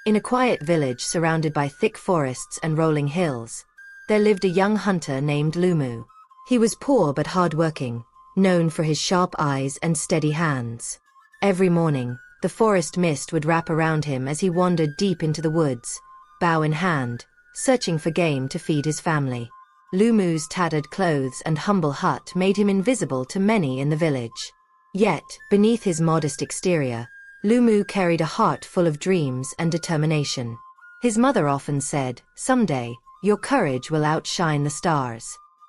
In a quiet village surrounded by thick forests and rolling hills, there lived a young hunter named Lumu. He was poor but hardworking, known for his sharp eyes and steady hands. Every morning, the forest mist would wrap around him as he wandered deep into the woods, bow in hand, searching for game to feed his family. Lumu's tattered clothes and humble hut made him invisible to many in the village. Yet, beneath his modest exterior, Lumu carried a heart full of dreams and determination. His mother often said, "Someday, your courage will outshine the stars."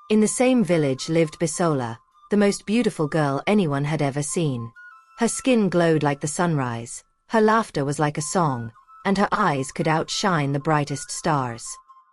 In the same village lived Bisola, the most beautiful girl anyone had ever seen. Her skin glowed like the sunrise, her laughter was like a song, and her eyes could outshine the brightest stars.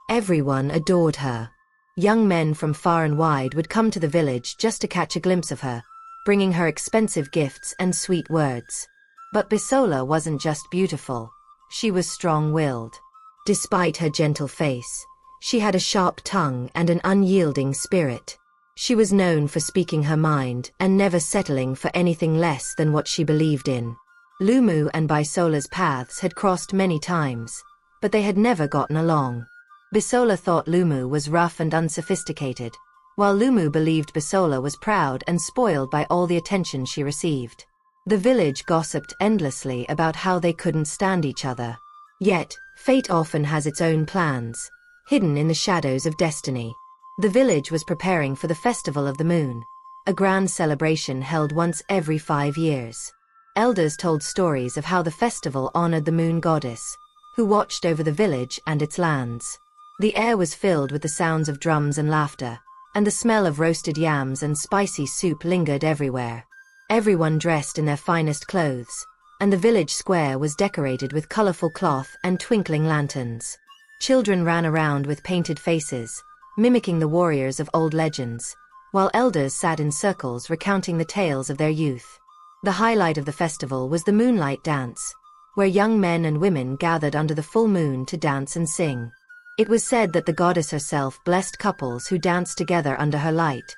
Everyone adored her. Young men from far and wide would come to the village just to catch a glimpse of her, bringing her expensive gifts and sweet words. But Bisola wasn't just beautiful, she was strong-willed. Despite her gentle face, she had a sharp tongue and an unyielding spirit. She was known for speaking her mind and never settling for anything less than what she believed in. Lumu and Bisola's paths had crossed many times, but they had never gotten along. Bisola thought Lumu was rough and unsophisticated, while Lumu believed Bisola was proud and spoiled by all the attention she received. The village gossiped endlessly about how they couldn't stand each other. Yet, fate often has its own plans, hidden in the shadows of destiny. The village was preparing for the Festival of the Moon, a grand celebration held once every 5 years. Elders told stories of how the festival honored the moon goddess, who watched over the village and its lands. The air was filled with the sounds of drums and laughter, and the smell of roasted yams and spicy soup lingered everywhere. Everyone dressed in their finest clothes, and the village square was decorated with colorful cloth and twinkling lanterns. Children ran around with painted faces, mimicking the warriors of old legends, while elders sat in circles recounting the tales of their youth. The highlight of the festival was the moonlight dance, where young men and women gathered under the full moon to dance and sing. It was said that the goddess herself blessed couples who danced together under her light,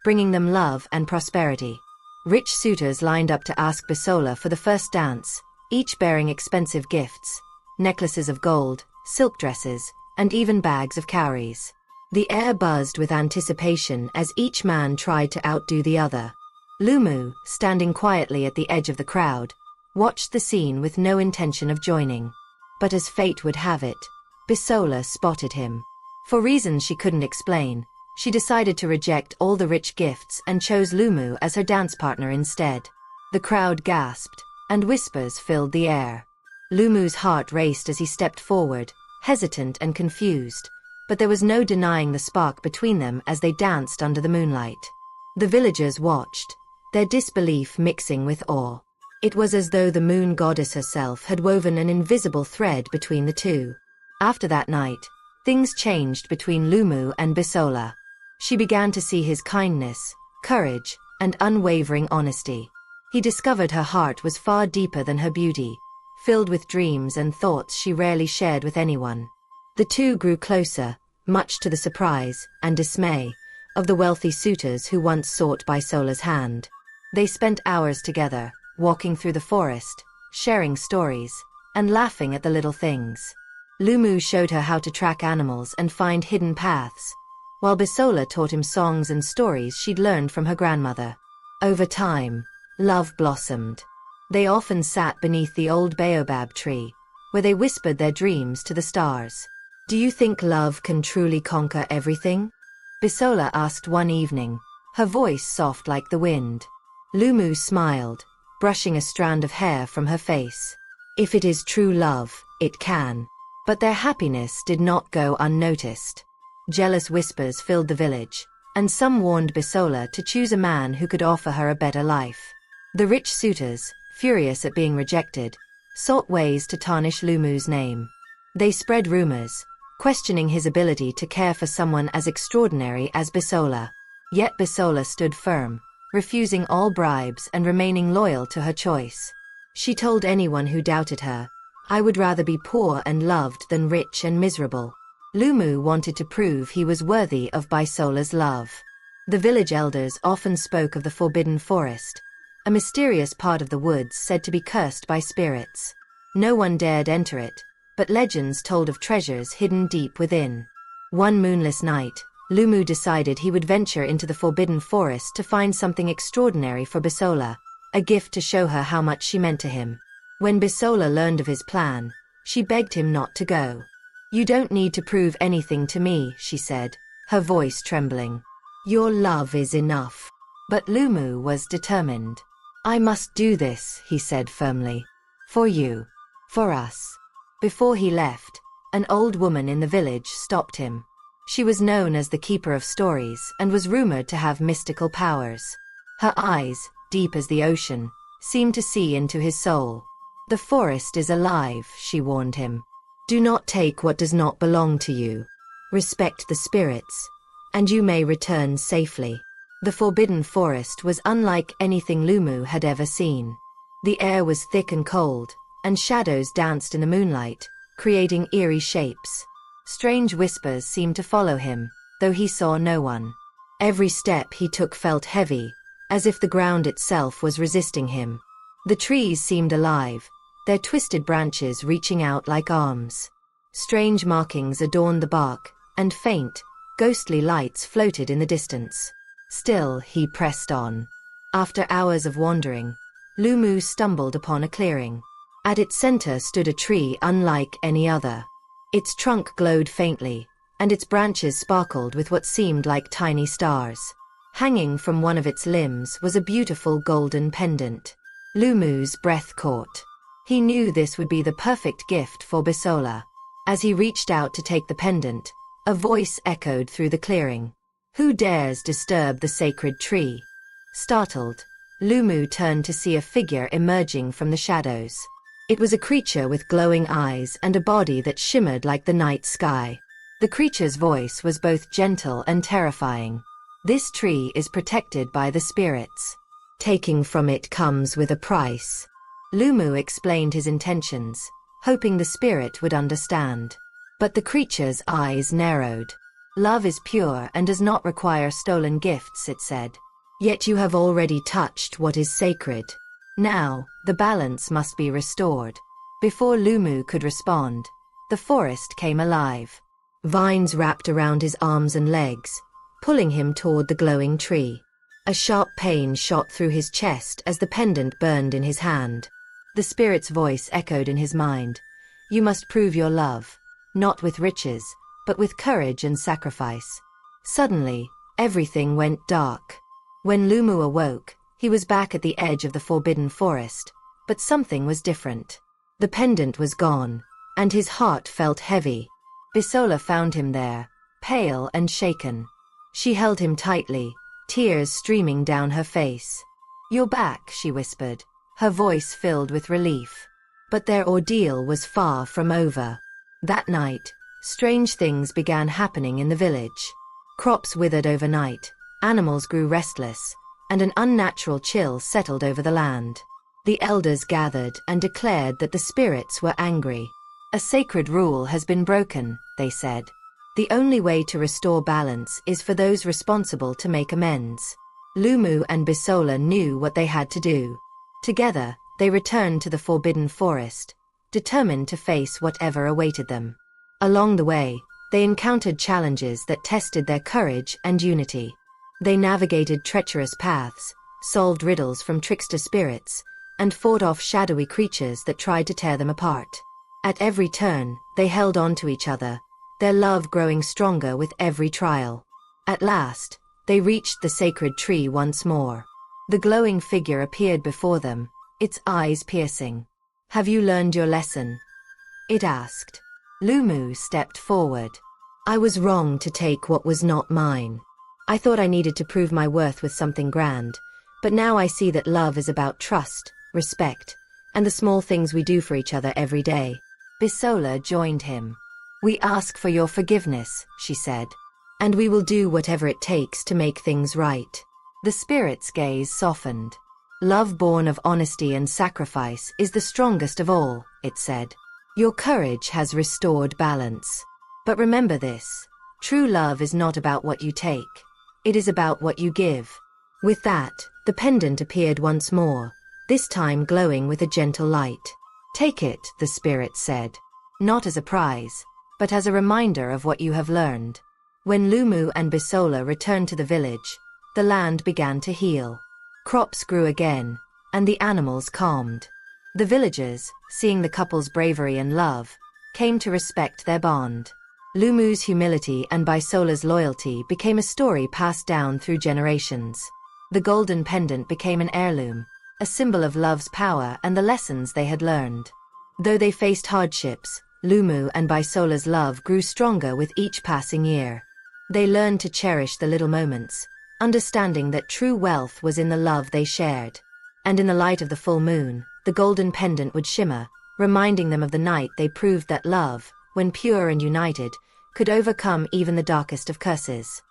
bringing them love and prosperity. Rich suitors lined up to ask Bisola for the first dance, each bearing expensive gifts, necklaces of gold, silk dresses, and even bags of cowries. The air buzzed with anticipation as each man tried to outdo the other. Lumu, standing quietly at the edge of the crowd, watched the scene with no intention of joining. But as fate would have it, Bisola spotted him. For reasons she couldn't explain, she decided to reject all the rich gifts and chose Lumu as her dance partner instead. The crowd gasped, and whispers filled the air. Lumu's heart raced as he stepped forward, hesitant and confused, but there was no denying the spark between them as they danced under the moonlight. The villagers watched, their disbelief mixing with awe. It was as though the moon goddess herself had woven an invisible thread between the two. After that night, things changed between Lumu and Bisola. She began to see his kindness, courage, and unwavering honesty. He discovered her heart was far deeper than her beauty, filled with dreams and thoughts she rarely shared with anyone. The two grew closer, much to the surprise and dismay of the wealthy suitors who once sought Bisola's hand. They spent hours together, walking through the forest, sharing stories, and laughing at the little things. Lumu showed her how to track animals and find hidden paths, while Bisola taught him songs and stories she'd learned from her grandmother. Over time, love blossomed. They often sat beneath the old baobab tree, where they whispered their dreams to the stars. "Do you think love can truly conquer everything?" Bisola asked one evening, her voice soft like the wind. Lumu smiled, brushing a strand of hair from her face. "If it is true love, it can." But their happiness did not go unnoticed. Jealous whispers filled the village, and some warned Bisola to choose a man who could offer her a better life. The rich suitors, furious at being rejected, sought ways to tarnish Lumu's name. They spread rumors, questioning his ability to care for someone as extraordinary as Bisola. Yet Bisola stood firm, refusing all bribes and remaining loyal to her choice. She told anyone who doubted her, "I would rather be poor and loved than rich and miserable." Lumu wanted to prove he was worthy of Bisola's love. The village elders often spoke of the forbidden forest, a mysterious part of the woods said to be cursed by spirits. No one dared enter it, but legends told of treasures hidden deep within. One moonless night, Lumu decided he would venture into the forbidden forest to find something extraordinary for Bisola, a gift to show her how much she meant to him. When Bisola learned of his plan, she begged him not to go. "You don't need to prove anything to me," she said, her voice trembling. "Your love is enough." But Lumu was determined. "I must do this," he said firmly. "For you. For us." Before he left, an old woman in the village stopped him. She was known as the Keeper of Stories and was rumored to have mystical powers. Her eyes, deep as the ocean, seemed to see into his soul. "The forest is alive," she warned him. "Do not take what does not belong to you. Respect the spirits, and you may return safely." The forbidden forest was unlike anything Lumu had ever seen. The air was thick and cold, and shadows danced in the moonlight, creating eerie shapes. Strange whispers seemed to follow him, though he saw no one. Every step he took felt heavy, as if the ground itself was resisting him. The trees seemed alive, their twisted branches reaching out like arms. Strange markings adorned the bark, and faint, ghostly lights floated in the distance. Still, he pressed on. After hours of wandering, Lumu stumbled upon a clearing. At its center stood a tree unlike any other. Its trunk glowed faintly, and its branches sparkled with what seemed like tiny stars. Hanging from one of its limbs was a beautiful golden pendant. Lumu's breath caught. He knew this would be the perfect gift for Bisola. As he reached out to take the pendant, a voice echoed through the clearing. "Who dares disturb the sacred tree?" Startled, Lumu turned to see a figure emerging from the shadows. It was a creature with glowing eyes and a body that shimmered like the night sky. The creature's voice was both gentle and terrifying. "This tree is protected by the spirits. Taking from it comes with a price." Lumu explained his intentions, hoping the spirit would understand. But the creature's eyes narrowed. "Love is pure and does not require stolen gifts," it said. "Yet you have already touched what is sacred. Now, the balance must be restored." Before Lumu could respond, the forest came alive. Vines wrapped around his arms and legs, pulling him toward the glowing tree. A sharp pain shot through his chest as the pendant burned in his hand. The spirit's voice echoed in his mind. "You must prove your love, not with riches, but with courage and sacrifice." Suddenly, everything went dark. When Lumu awoke, he was back at the edge of the forbidden forest, but something was different. The pendant was gone, and his heart felt heavy. Bisola found him there, pale and shaken. She held him tightly, tears streaming down her face. "You're back," she whispered, her voice filled with relief. But their ordeal was far from over. That night, strange things began happening in the village. Crops withered overnight, animals grew restless, and an unnatural chill settled over the land. The elders gathered and declared that the spirits were angry. "A sacred rule has been broken," they said. "The only way to restore balance is for those responsible to make amends." Lumu and Bisola knew what they had to do. Together, they returned to the forbidden forest, determined to face whatever awaited them. Along the way, they encountered challenges that tested their courage and unity. They navigated treacherous paths, solved riddles from trickster spirits, and fought off shadowy creatures that tried to tear them apart. At every turn, they held on to each other, their love growing stronger with every trial. At last, they reached the sacred tree once more. The glowing figure appeared before them, its eyes piercing. "Have you learned your lesson?" it asked. Lumu stepped forward. "I was wrong to take what was not mine. I thought I needed to prove my worth with something grand, but now I see that love is about trust, respect, and the small things we do for each other every day." Bisola joined him. "We ask for your forgiveness," she said, "and we will do whatever it takes to make things right." The spirit's gaze softened. "Love born of honesty and sacrifice is the strongest of all," it said. "Your courage has restored balance. But remember this, true love is not about what you take. It is about what you give." With that, the pendant appeared once more, this time glowing with a gentle light. "Take it," the spirit said. not as a prize, but as a reminder of what you have learned. When Lumu and Bisola returned to the village, the land began to heal. Crops grew again, and the animals calmed. The villagers, seeing the couple's bravery and love, came to respect their bond. Lumu's humility and Bisola's loyalty became a story passed down through generations. The golden pendant became an heirloom, a symbol of love's power and the lessons they had learned. Though they faced hardships, Lumu and Bisola's love grew stronger with each passing year. They learned to cherish the little moments, understanding that true wealth was in the love they shared. And in the light of the full moon, the golden pendant would shimmer, reminding them of the night they proved that love, when pure and united, could overcome even the darkest of curses.